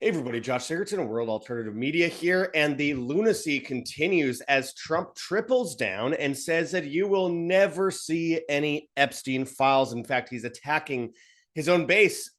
Hey everybody, Josh Sigurdson of World Alternative Media here, and the lunacy continues as Trump triples down and says that you will never see any Epstein files. In fact, he's attacking his own base.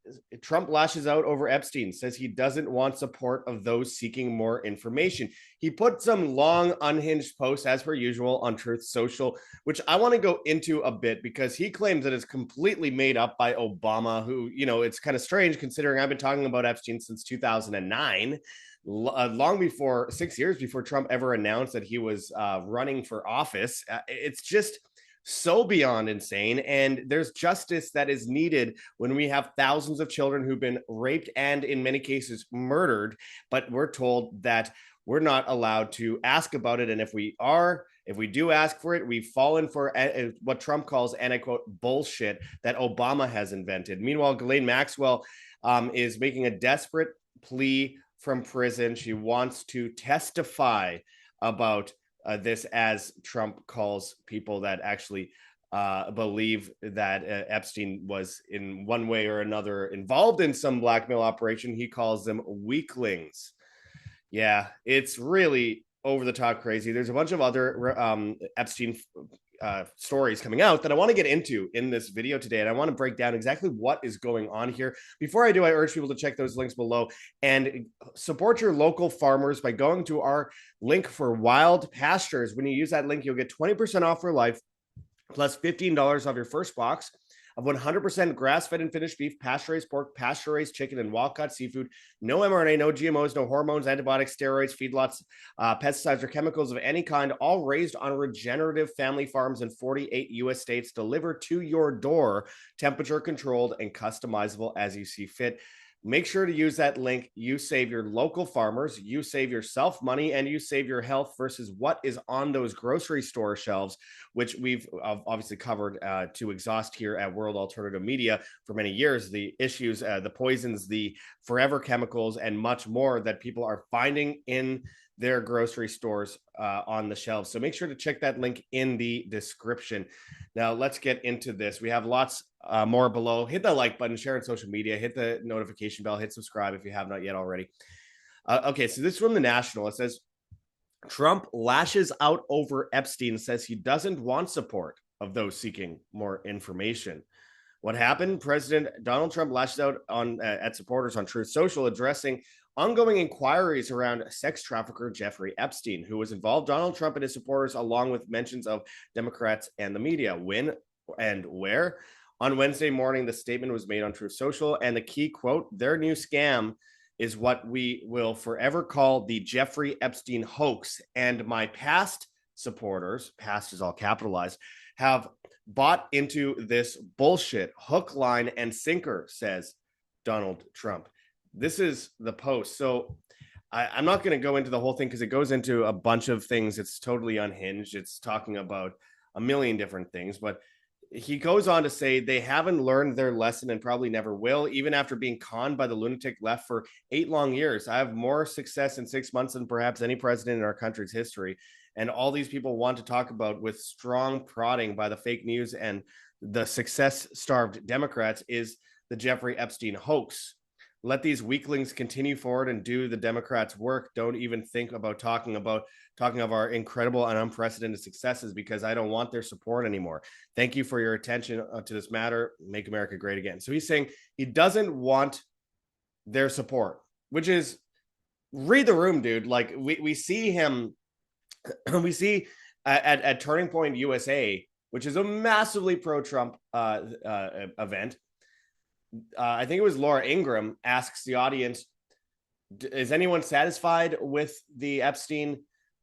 Trump lashes out over Epstein, says he doesn't want support of those seeking more information. He put some long, unhinged posts, as per usual, on Truth Social, which I want to go into a bit because he claims that it's completely made up by Obama, who, it's kind of strange considering I've been talking about Epstein since 2009, long before 6 years before Trump ever announced that he was running for office. It's just so beyond insane. And there's justice that is needed when we have thousands of children who've been raped and in many cases murdered, but we're told that we're not allowed to ask about it. And if we do ask for it, we've fallen for what Trump calls, and I quote, bullshit that Obama has invented. Meanwhile, Ghislaine Maxwell is making a desperate plea from prison. She wants to testify about this, as Trump calls people that actually believe that Epstein was in one way or another involved in some blackmail operation. He calls them weaklings. Yeah, it's really over the top crazy. There's a bunch of other Epstein stories coming out that I want to get into in this video today. And I want to break down exactly what is going on here. Before I do, I urge people to check those links below and support your local farmers by going to our link for wild pastures. When you use that link, you'll get 20% off for life, plus $15 off your first box of 100% grass-fed and finished beef, pasture-raised pork, pasture-raised chicken, and wild-caught seafood. No mRNA, no GMOs, no hormones, antibiotics, steroids, feedlots, pesticides, or chemicals of any kind, all raised on regenerative family farms in 48 U.S. states, delivered to your door, temperature-controlled and customizable as you see fit. Make sure to use that link. You save your local farmers, you save yourself money, and you save your health versus what is on those grocery store shelves, which we've obviously covered to exhaust here at World Alternative Media for many years. The issues, the poisons, the forever chemicals, and much more that people are finding in their grocery stores on the shelves. So make sure to check that link in the description. Now let's get into this. We have lots more below. Hit the like button, share on social media, hit the notification bell, hit subscribe if you have not yet already. Okay, so this is from the National. It says, Trump lashes out over Epstein, says he doesn't want support of those seeking more information. What happened? President Donald Trump lashed out at supporters on Truth Social, addressing ongoing inquiries around sex trafficker Jeffrey Epstein, who was involved. Donald Trump and his supporters, along with mentions of Democrats and the media. When and where? On Wednesday morning, the statement was made on Truth Social, and the key quote, their new scam is what we will forever call the Jeffrey Epstein hoax. And my past supporters, past is all capitalized, have bought into this bullshit hook, line, and sinker, says Donald Trump. This is the post. So I'm not going to go into the whole thing because it goes into a bunch of things. It's totally unhinged. It's talking about a million different things, but he goes on to say they haven't learned their lesson and probably never will, even after being conned by the lunatic left for 8 long years. I have more success in 6 months than perhaps any president in our country's history. And all these people want to talk about, with strong prodding by the fake news and the success-starved Democrats, is the Jeffrey Epstein hoax. Let these weaklings continue forward and do the Democrats' work. Don't even think about talking of our incredible and unprecedented successes, because I don't want their support anymore. Thank you for your attention to this matter. Make America great again. So he's saying he doesn't want their support, which is, read the room, dude. Like we see him, we see at Turning Point USA, which is a massively pro-Trump event. I think it was Laura Ingraham asks the audience, is anyone satisfied with the Epstein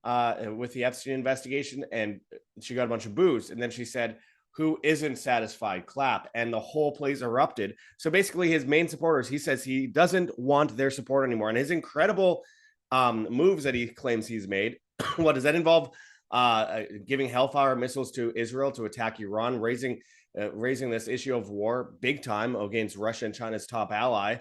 investigation? And she got a bunch of boos. And then she said, who isn't satisfied? Clap. And the whole place erupted. So basically his main supporters, he says he doesn't want their support anymore. And his incredible moves that he claims he's made, what does that involve? Giving Hellfire missiles to Israel to attack Iran, raising this issue of war big time against Russia and China's top ally.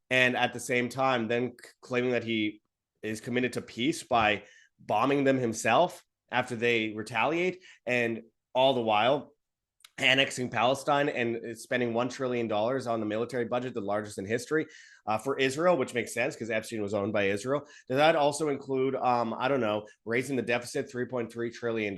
And at the same time, then claiming that he is committed to peace by bombing them himself after they retaliate, and all the while annexing Palestine and spending $1 trillion on the military budget, the largest in history. for Israel, which makes sense because Epstein was owned by Israel. Does that also include, I don't know, raising the deficit $3.3 trillion?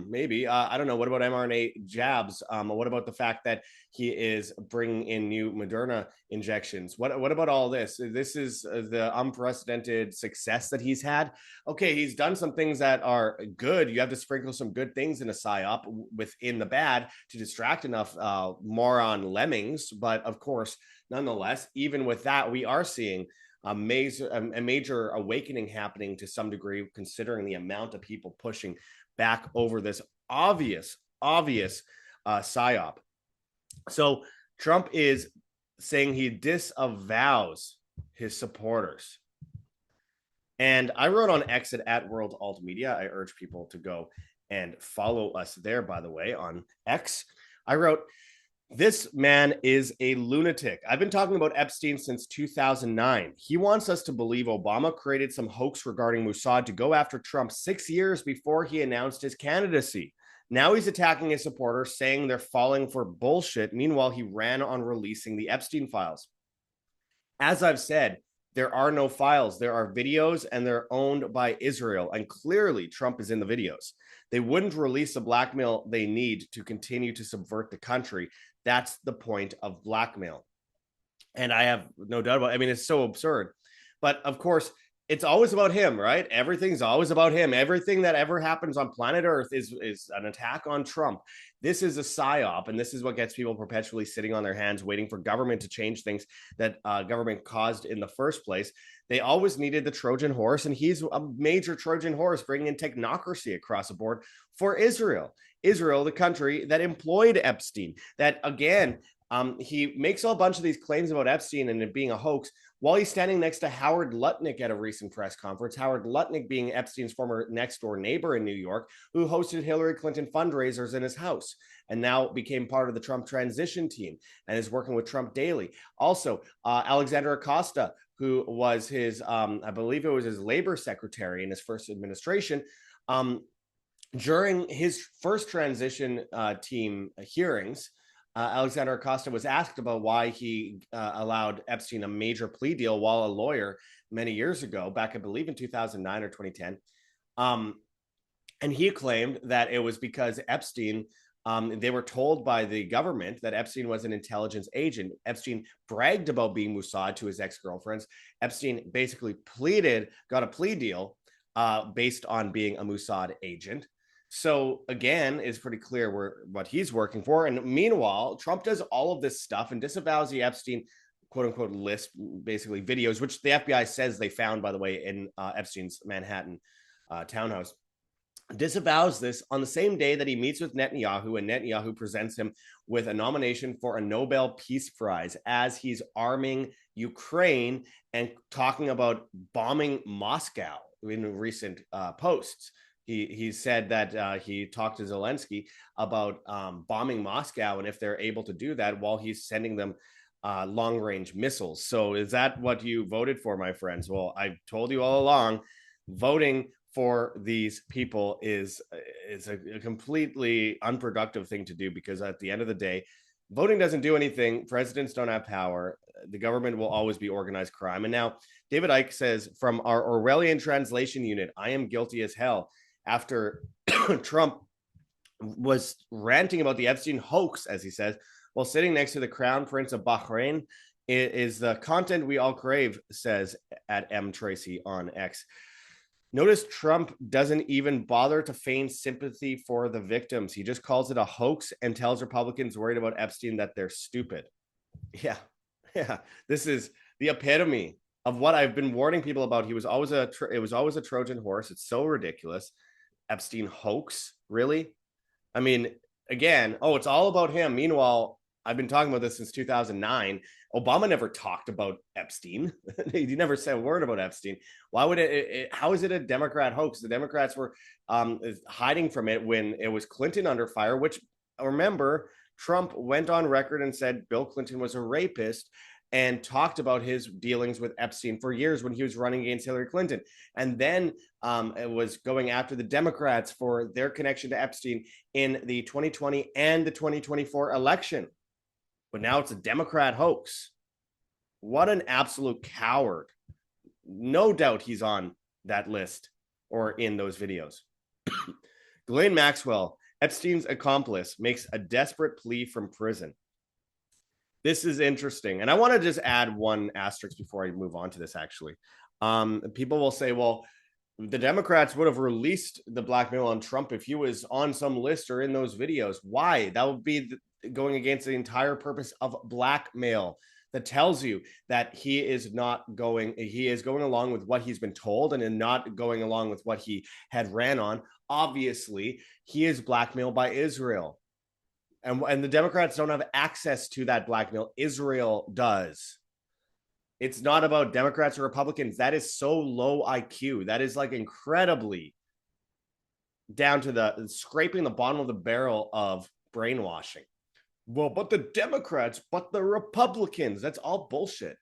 Maybe. I don't know. What about mRNA jabs? What about the fact that he is bringing in new Moderna injections? What about all this? This is the unprecedented success that he's had. Okay, he's done some things that are good. You have to sprinkle some good things in a psyop within the bad to distract enough moron lemmings. But of course, nonetheless, even with that, we are seeing a major awakening happening to some degree, considering the amount of people pushing back over this obvious psyop. So Trump is saying he disavows his supporters. And I wrote on X at World Alt Media. I urge people to go and follow us there, by the way, on X. I wrote, this man is a lunatic. I've been talking about Epstein since 2009. He wants us to believe Obama created some hoax regarding Mossad to go after Trump 6 years before he announced his candidacy. Now he's attacking his supporters, saying they're falling for bullshit. Meanwhile, he ran on releasing the Epstein files. As I've said, there are no files. There are videos, and they're owned by Israel. And clearly, Trump is in the videos. They wouldn't release the blackmail they need to continue to subvert the country. That's the point of blackmail. And I have no doubt about it. I mean, it's so absurd. But of course, it's always about him, right? Everything's always about him. Everything that ever happens on planet Earth is an attack on Trump. This is a psyop, and this is what gets people perpetually sitting on their hands, waiting for government to change things that government caused in the first place. They always needed the Trojan horse, and he's a major Trojan horse, bringing in technocracy across the board for Israel. Israel, the country that employed Epstein, that again, he makes a bunch of these claims about Epstein and it being a hoax while he's standing next to Howard Lutnick at a recent press conference. Howard Lutnick being Epstein's former next door neighbor in New York, who hosted Hillary Clinton fundraisers in his house and now became part of the Trump transition team and is working with Trump daily. Also, Alexander Acosta, who was his, I believe it was his labor secretary in his first administration, during his first transition team hearings, Alexander Acosta was asked about why he allowed Epstein a major plea deal while a lawyer many years ago, back I believe in 2009 or 2010. And he claimed that it was because Epstein, they were told by the government that Epstein was an intelligence agent. Epstein bragged about being Mossad to his ex-girlfriends. Epstein basically got a plea deal based on being a Mossad agent. So again, it's pretty clear what he's working for. And meanwhile, Trump does all of this stuff and disavows the Epstein quote unquote list, basically videos, which the FBI says they found, by the way, in Epstein's Manhattan townhouse. Disavows this on the same day that he meets with Netanyahu, and Netanyahu presents him with a nomination for a Nobel Peace Prize as he's arming Ukraine and talking about bombing Moscow in recent posts. He said that he talked to Zelensky about bombing Moscow, and if they're able to do that while he's sending them long-range missiles. So is that what you voted for, my friends? Well, I told you all along, voting for these people is a completely unproductive thing to do, because at the end of the day, voting doesn't do anything. Presidents don't have power. The government will always be organized crime. And now David Icke says, from our Orwellian translation unit, I am guilty as hell, after Trump was ranting about the Epstein hoax, as he says, while sitting next to the Crown Prince of Bahrain. Is the content we all crave, says at M. Tracy on X. Notice Trump doesn't even bother to feign sympathy for the victims. He just calls it a hoax and tells Republicans worried about Epstein that they're stupid. Yeah. This is the epitome of what I've been warning people about. It was always a Trojan horse. It's so ridiculous. Epstein hoax, really? I mean, again, it's all about him. Meanwhile, I've been talking about this since 2009. Obama never talked about Epstein. He never said a word about Epstein. Why would how is it a Democrat hoax? The Democrats were hiding from it when it was Clinton under fire, which, remember, Trump went on record and said Bill Clinton was a rapist and talked about his dealings with Epstein for years when he was running against Hillary Clinton. And then it was going after the Democrats for their connection to Epstein in the 2020 and the 2024 election. But now it's a Democrat hoax. What an absolute coward. No doubt he's on that list or in those videos. Ghislaine Maxwell, Epstein's accomplice, makes a desperate plea from prison. This is interesting. And I want to just add one asterisk before I move on to this, actually. People will say, well, the Democrats would have released the blackmail on Trump if he was on some list or in those videos. Why? That would be going against the entire purpose of blackmail. That tells you that he is going along with what he's been told and not going along with what he had ran on. Obviously, he is blackmailed by Israel. And the Democrats don't have access to that blackmail. Israel does. It's not about Democrats or Republicans. That is so low IQ. That is like incredibly down to the scraping the bottom of the barrel of brainwashing. Well, but the Democrats, but the Republicans, that's all bullshit.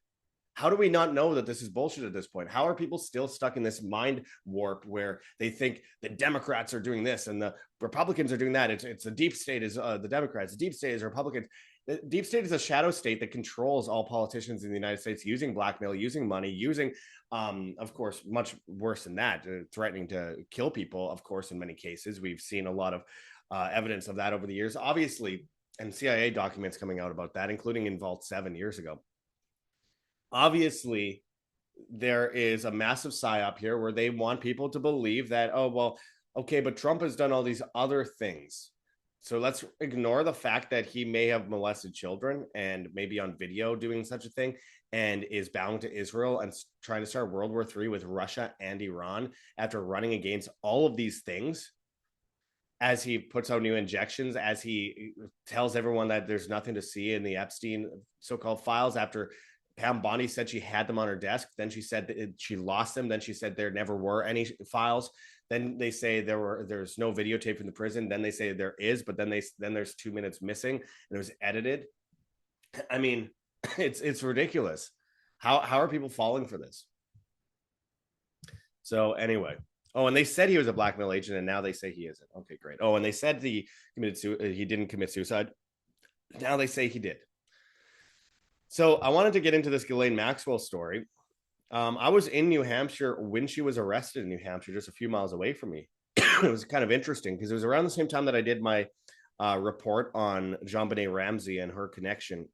How do we not know that this is bullshit at this point? How are people still stuck in this mind warp where they think the Democrats are doing this and the Republicans are doing that? It's the deep state is the Democrats, the deep state is Republicans. The deep state is a shadow state that controls all politicians in the United States using blackmail, using money, using, of course, much worse than that, threatening to kill people, of course, in many cases. We've seen a lot of evidence of that over the years, obviously, and CIA documents coming out about that, including in Vault 7 years ago. Obviously, there is a massive psyop here where they want people to believe that, oh, well, okay, but Trump has done all these other things. So let's ignore the fact that he may have molested children and maybe on video doing such a thing and is bound to Israel and trying to start World War III with Russia and Iran after running against all of these things. As he puts out new injections, as he tells everyone that there's nothing to see in the Epstein so-called files after Pam Bondi said she had them on her desk. Then she said she lost them. Then she said there never were any files. Then they say there's no videotape in the prison. Then they say there is, but then there's 2 minutes missing and it was edited. I mean, it's ridiculous. How are people falling for this? So anyway, oh, and they said he was a blackmail agent, and now they say he isn't. Okay, great. Oh, and they said he didn't commit suicide. Now they say he did. So I wanted to get into this Ghislaine Maxwell story. I was in New Hampshire when she was arrested in New Hampshire, just a few miles away from me. It was kind of interesting because it was around the same time that I did my report on JonBenet Ramsey and her connection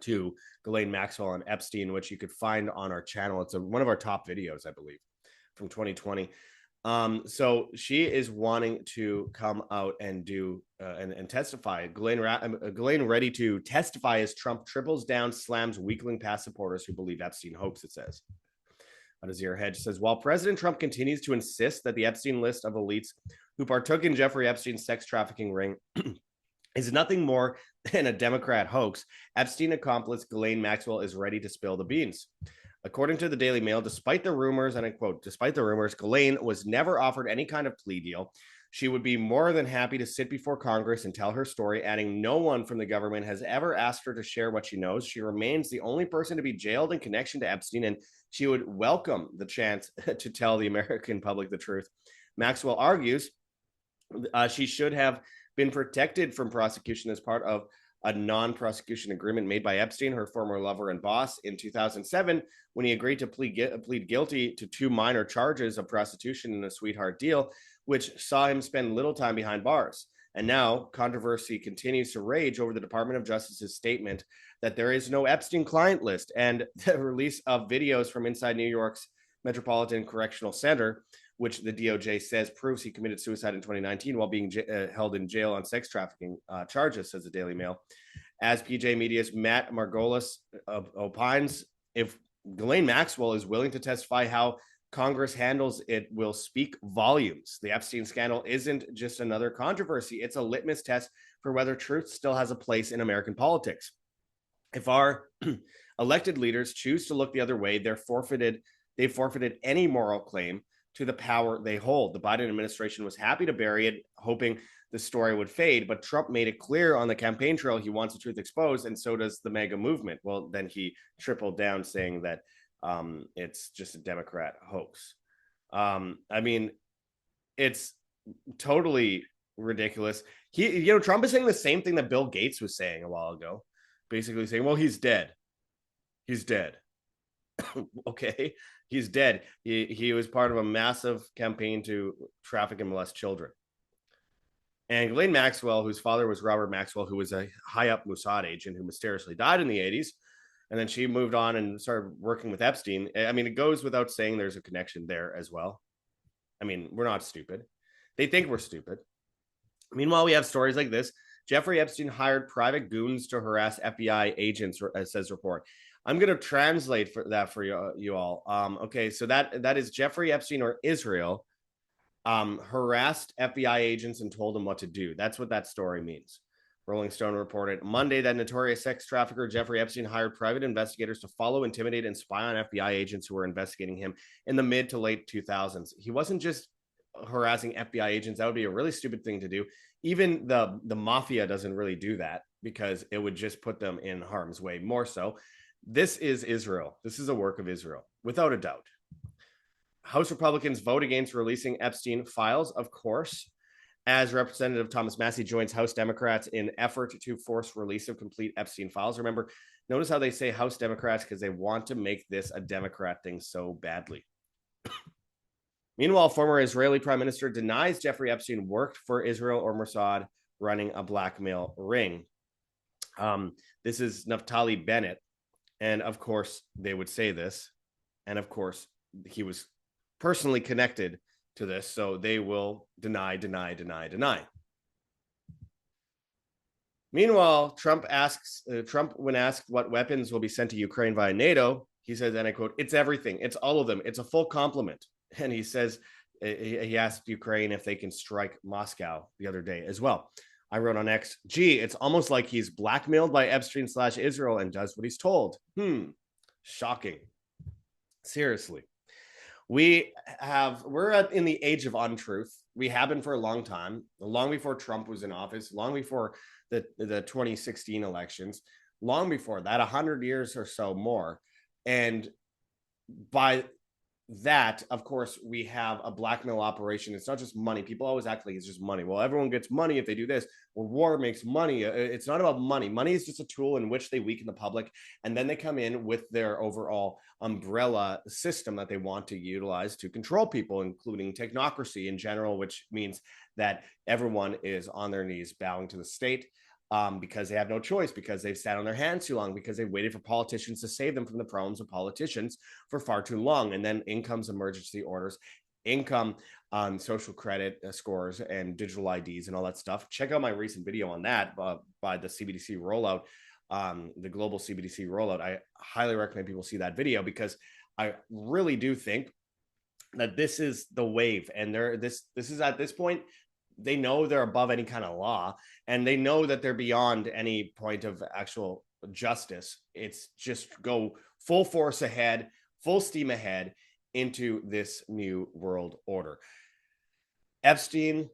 to Ghislaine Maxwell and Epstein, which you could find on our channel. It's one of our top videos, I believe, from 2020. So she is wanting to come out and do and testify. Ghislaine ready to testify as Trump triples down, slams weakling past supporters who believe Epstein hoax, it says. Azir Hedge says, while President Trump continues to insist that the Epstein list of elites who partook in Jeffrey Epstein's sex trafficking ring is nothing more than a Democrat hoax, Epstein accomplice Ghislaine Maxwell is ready to spill the beans. According to the Daily Mail, despite the rumors, and I quote, despite the rumors, Ghislaine was never offered any kind of plea deal. She would be more than happy to sit before Congress and tell her story, adding no one from the government has ever asked her to share what she knows. She remains the only person to be jailed in connection to Epstein, and she would welcome the chance to tell the American public the truth. Maxwell argues she should have been protected from prosecution as part of a non-prosecution agreement made by Epstein, her former lover and boss, in 2007, when he agreed to plead guilty to 2 minor charges of prostitution and a sweetheart deal, which saw him spend little time behind bars. And now controversy continues to rage over the Department of Justice's statement that there is no Epstein client list and the release of videos from inside New York's Metropolitan Correctional Center, which the DOJ says proves he committed suicide in 2019 while being held in jail on sex trafficking charges, says the Daily Mail. As PJ Media's Matt Margolis opines, if Ghislaine Maxwell is willing to testify how Congress handles it will speak volumes. The Epstein scandal isn't just another controversy. It's a litmus test for whether truth still has a place in American politics. If our elected leaders choose to look the other way, they've forfeited any moral claim to the power they hold. The Biden administration was happy to bury it, hoping the story would fade, but Trump made it clear on the campaign trail he wants the truth exposed, and so does the MAGA movement. Well, then he tripled down, saying that it's just a Democrat hoax. I mean, it's totally ridiculous. Trump is saying the same thing that Bill Gates was saying a while ago, basically saying, well, he's dead. He's dead. Okay, he's dead. He was part of a massive campaign to traffic and molest children. And Ghislaine Maxwell, whose father was Robert Maxwell, who was a high up Mossad agent who mysteriously died in the 80s. And then she moved on and started working with Epstein. I mean, it goes without saying there's a connection there as well. I mean, we're not stupid. They think we're stupid. Meanwhile, we have stories like this. Jeffrey Epstein hired private goons to harass FBI agents, says report. I'm going to translate for that for you all. Okay, so that is Jeffrey Epstein or Israel harassed FBI agents and told them what to do. That's what that story means. Rolling Stone reported Monday that notorious sex trafficker Jeffrey Epstein hired private investigators to follow, intimidate, and spy on FBI agents who were investigating him in the mid to late 2000s. He wasn't just harassing FBI agents. That would be a really stupid thing to do. Even the mafia doesn't really do that because it would just put them in harm's way more so. This is Israel. This is a work of Israel, without a doubt. House Republicans vote against releasing Epstein files, of course, as Representative Thomas Massie joins House Democrats in effort to force release of complete Epstein files. Remember, notice how they say House Democrats because they want to make this a Democrat thing so badly. Meanwhile, former Israeli Prime Minister denies Jeffrey Epstein worked for Israel or Mossad running a blackmail ring. This is Naftali Bennett. And of course, they would say this. And of course, he was personally connected to this. So they will deny. Meanwhile, Trump, when asked what weapons will be sent to Ukraine via NATO, he says, and I quote, "It's everything. It's all of them. It's a full complement." And he says, he asked Ukraine if they can strike Moscow the other day as well. I wrote on X, gee, it's almost like he's blackmailed by Epstein/Israel and does what he's told. Shocking. Seriously. We're in the age of untruth. We have been for a long time, long before Trump was in office, long before the 2016 elections, long before that, 100 years or so more. And by that, of course, we have a blackmail operation. It's not just money. People always act like it's just money. Well, everyone gets money if they do this, or war makes money. It's not about money. Money is just a tool in which they weaken the public, and then they come in with their overall umbrella system that they want to utilize to control people, including technocracy in general, which means that everyone is on their knees bowing to the state. Because they have no choice, because they've sat on their hands too long, because they've waited for politicians to save them from the problems of politicians for far too long. And then in comes emergency orders, income, social credit scores, and digital IDs and all that stuff. Check out my recent video on that by the CBDC rollout, the global CBDC rollout. I highly recommend people see that video because I really do think that this is the wave, and this is at this point. They know they're above any kind of law, and they know that they're beyond any point of actual justice. It's just go full force ahead, full steam ahead into this new world order. Epstein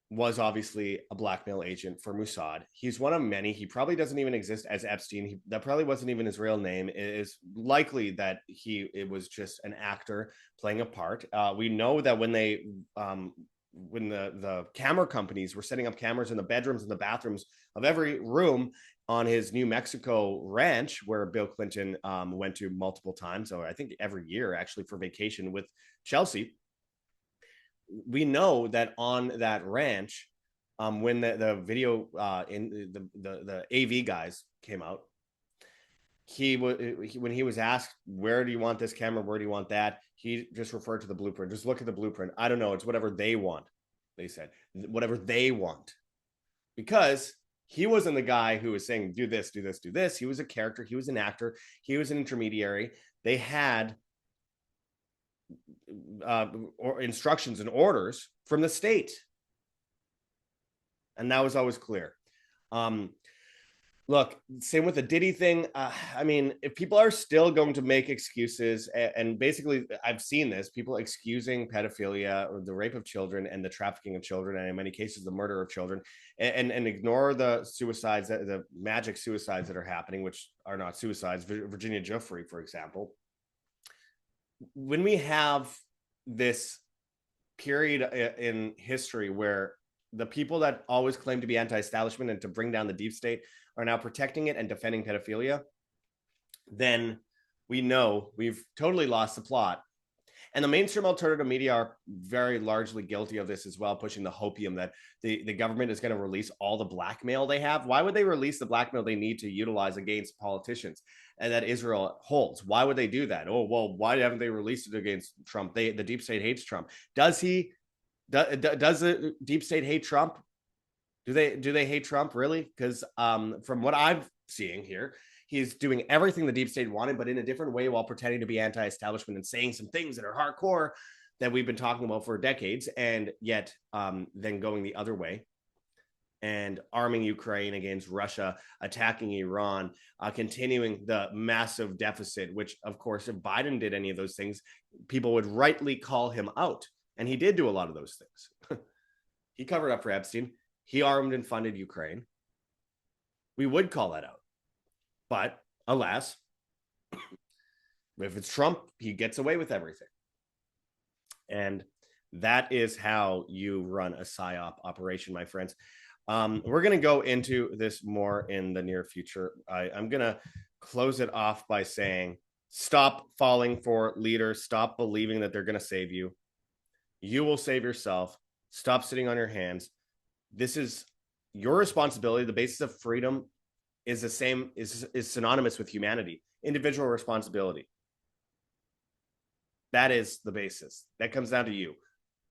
was obviously a blackmail agent for Mossad. He's one of many. He probably doesn't even exist as Epstein. That probably wasn't even his real name. It is likely that it was just an actor playing a part. We know that when the camera companies were setting up cameras in the bedrooms and the bathrooms of every room on his New Mexico ranch, where Bill Clinton went to multiple times, or I think every year actually, for vacation with Chelsea. We know that on that ranch, when the video in the AV guys came out, when he was asked, where do you want this camera, where do you want that, he just referred to the blueprint. Just look at the blueprint. I don't know, it's whatever they want. They said whatever they want, because he wasn't the guy who was saying do this, do this, do this. He was a character. He was an actor. He was an intermediary. They had or instructions and orders from the state, and that was always clear. Look, same with the Diddy thing. I mean, if people are still going to make excuses, and basically I've seen this, people excusing pedophilia or the rape of children and the trafficking of children, and in many cases the murder of children, and ignore the suicides, the magic suicides that are happening, which are not suicides. Virginia Giuffre, for example. When we have this period in history where the people that always claim to be anti-establishment and to bring down the deep state are now protecting it and defending pedophilia, then We know we've totally lost the plot. And the mainstream alternative media are very largely guilty of this as well, pushing the hopium that the government is going to release all the blackmail they have. Why would they release the blackmail they need to utilize against politicians and that Israel holds? Why would they do that? Oh, well, why haven't they released it against Trump? The deep state hates Trump. Does the deep state hate Trump? Do they hate Trump really? Because from what I'm seeing here, he's doing everything the deep state wanted, but in a different way while pretending to be anti-establishment and saying some things that are hardcore that we've been talking about for decades, and yet then going the other way and arming Ukraine against Russia, attacking Iran, continuing the massive deficit, which, of course, if Biden did any of those things, people would rightly call him out. And he did do a lot of those things. He covered up for Epstein. He armed and funded Ukraine. We would call that out. But alas, if it's Trump, he gets away with everything. And that is how you run a PSYOP operation, my friends. We're going to go into this more in the near future. I'm going to close it off by saying, stop falling for leaders. Stop believing that they're going to save you. You will save yourself. Stop sitting on your hands. This is your responsibility. The basis of freedom is the same, is synonymous with humanity, individual responsibility. That is the basis. That comes down to you.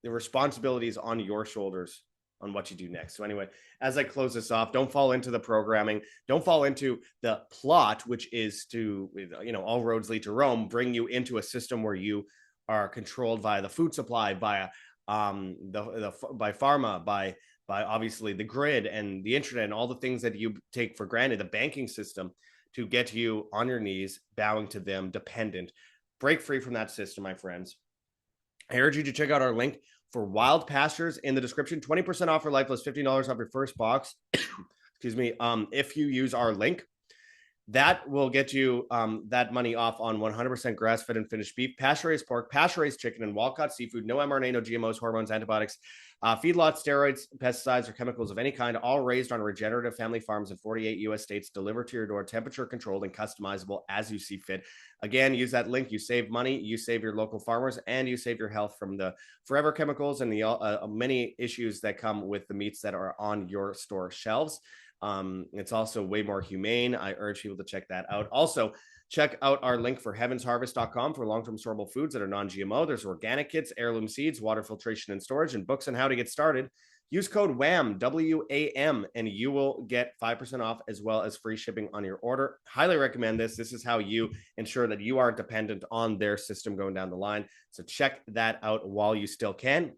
The responsibility is on your shoulders on what you do next. So anyway, as I close this off, don't fall into the programming. Don't fall into the plot, which is to, all roads lead to Rome, bring you into a system where you are controlled via the food supply, by pharma, by obviously the grid and the internet and all the things that you take for granted, the banking system, to get you on your knees, bowing to them, dependent. Break free from that system, my friends. I urge you to check out our link for Wild Pastures in the description. 20% off for life plus $15 off your first box. Excuse me. If you use our link, that will get you that money off on 100% grass-fed and finished beef, pasture-raised pork, pasture-raised chicken, and wild-caught seafood. No mRNA, no GMOs, hormones, antibiotics, feedlots, steroids, pesticides, or chemicals of any kind, all raised on regenerative family farms in 48 U.S. states, delivered to your door, temperature-controlled and customizable as you see fit. Again, use that link. You save money, you save your local farmers, and you save your health from the forever chemicals and the many issues that come with the meats that are on your store shelves. It's also way more humane. I urge people to check that out. Also, check out our link for heavensharvest.com for long-term storable foods that are non-GMO. There's organic kits, heirloom seeds, water filtration and storage, and books on how to get started. Use code WAM, W-A-M, and you will get 5% off as well as free shipping on your order. Highly recommend this. This is how you ensure that you aren't dependent on their system going down the line. So check that out while you still can.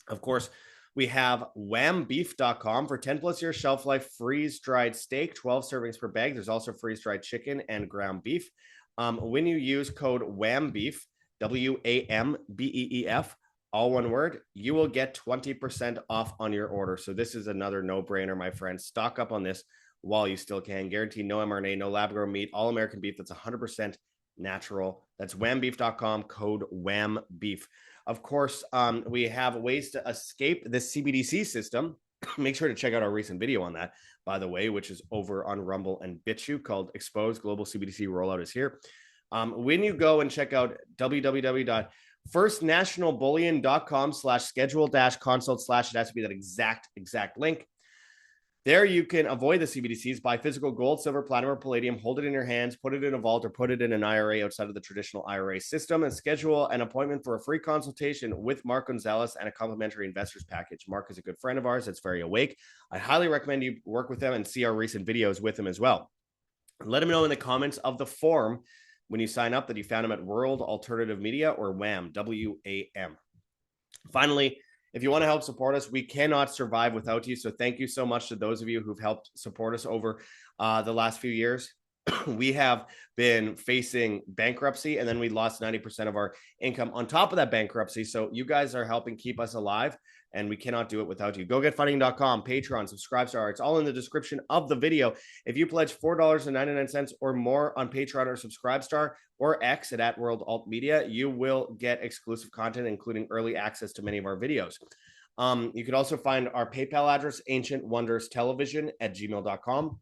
Of course, we have whambeef.com for 10 plus year shelf life freeze-dried steak, 12 servings per bag. There's also freeze-dried chicken and ground beef. When you use code WHAMBEEF, WAMBEEF, all one word, you will get 20% off on your order. So this is another no-brainer, my friends. Stock up on this while you still can. Guaranteed no mRNA, no lab-grown meat, all American beef that's 100% natural. That's whambeef.com, code WHAMBEEF. Of course, we have ways to escape this CBDC system. Make sure to check out our recent video on that, by the way, which is over on Rumble and BitChute, called Exposed Global CBDC Rollout is Here. When you go and check out www.firstnationalbullion.com/schedule-consult/ it has to be that exact link. There you can avoid the CBDCs, buy physical gold, silver, platinum, or palladium, hold it in your hands, put it in a vault, or put it in an IRA outside of the traditional IRA system, and schedule an appointment for a free consultation with Mark Gonzalez and a complimentary investors package. Mark is a good friend of ours that's very awake. I highly recommend you work with them and see our recent videos with him as well. Let him know in the comments of the form when you sign up that you found him at World Alternative Media or WAM, W-A-M. Finally, if you want to help support us, we cannot survive without you. So thank you so much to those of you who've helped support us over the last few years. We have been facing bankruptcy, and then we lost 90% of our income on top of that bankruptcy. So you guys are helping keep us alive, and we cannot do it without you. GoGetFunding.com, Patreon, Subscribestar. It's all in the description of the video. If you pledge $4.99 or more on Patreon or Subscribestar or X at @WorldAltMedia, you will get exclusive content, including early access to many of our videos. You could also find our PayPal address, ancientwonderstelevision@gmail.com.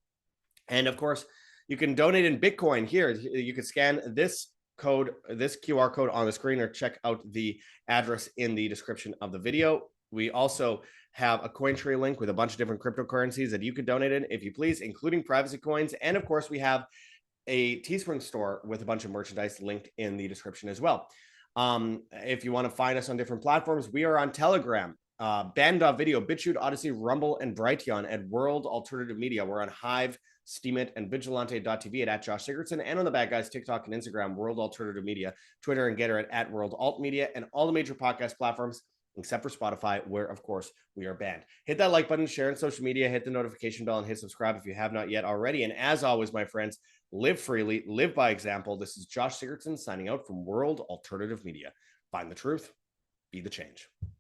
And of course, You can donate in Bitcoin here. You can scan this code, this QR code on the screen, or check out the address in the description of the video. We also have a Cointree link with a bunch of different cryptocurrencies that you could donate in if you please, including privacy coins. And of course, we have a Teespring store with a bunch of merchandise linked in the description as well. If you want to find us on different platforms, we are on Telegram, Band.video, BitChute, Odyssey, Rumble, and Brighteon at World Alternative Media. We're on Hive, Steemit, and Vigilante.tv at Josh Sigurdson, and on the Bad Guys TikTok and Instagram, World Alternative Media, Twitter and Getter at World Alt Media, and all the major podcast platforms except for Spotify, where, of course, we are banned. Hit that like button, share on social media, hit the notification bell, and hit subscribe if you have not yet already. And as always, my friends, live freely, live by example. This is Josh Sigurdson signing out from World Alternative Media. Find the truth, be the change.